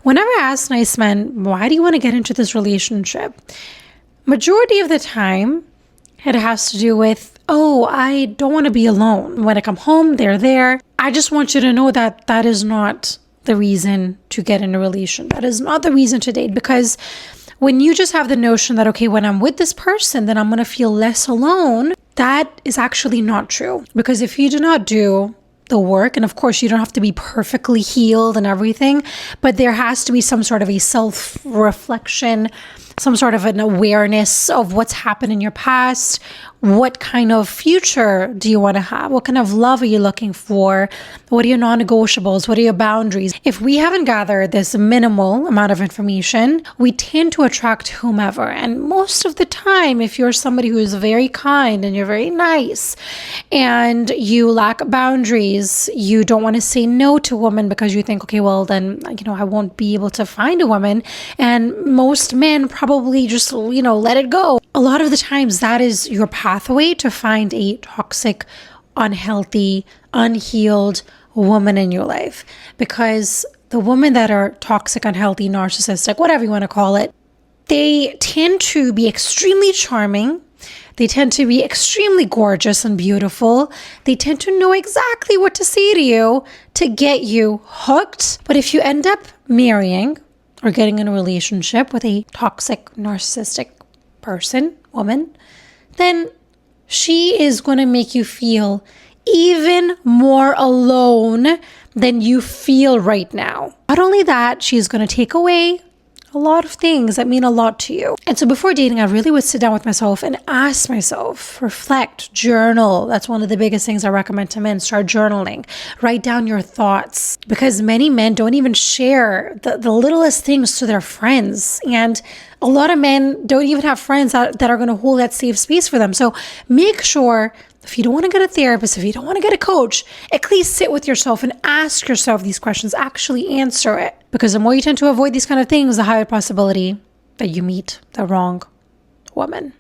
Whenever I ask nice men, why do you want to get into this relationship? Majority of the time, it has to do with, oh, I don't want to be alone. When I come home, they're there. I just want you to know that that is not the reason to get in a relationship. That is not the reason to date, because when you just have the notion that, okay, when I'm with this person, then I'm going to feel less alone, that is actually not true. Because if you do not do the work, and of course you don't have to be perfectly healed and everything, but there has to be some sort of a self-reflection, some sort of an awareness of what's happened in your past. What kind of future do you want to have? What kind of love are you looking for? What are your non-negotiables? What are your boundaries? If we haven't gathered this minimal amount of information, we tend to attract whomever. And most of the time, if you're somebody who is very kind and you're very nice and you lack boundaries, you don't want to say no to a woman because you think, okay, well then, I won't be able to find a woman. And most men probably just, let it go. A lot of the times that is your pathway to find a toxic, unhealthy, unhealed woman in your life. Because the women that are toxic, unhealthy, narcissistic, whatever you want to call it, they tend to be extremely charming. They tend to be extremely gorgeous and beautiful. They tend to know exactly what to say to you to get you hooked. But if you end up marrying or getting in a relationship with a toxic, narcissistic person, woman, then she is going to make you feel even more alone than you feel right now. Not only that, she's going to take away a lot of things that mean a lot to you. And so before dating, I really would sit down with myself and ask myself, reflect, journal. That's one of the biggest things I recommend to men. Start journaling. Write down your thoughts, because many men don't even share the littlest things to their friends. And a lot of men don't even have friends that are going to hold that safe space for them. So make sure, if you don't want to get a therapist, if you don't want to get a coach, at least sit with yourself and ask yourself these questions. Actually answer it. Because the more you tend to avoid these kind of things, the higher possibility that you meet the wrong woman.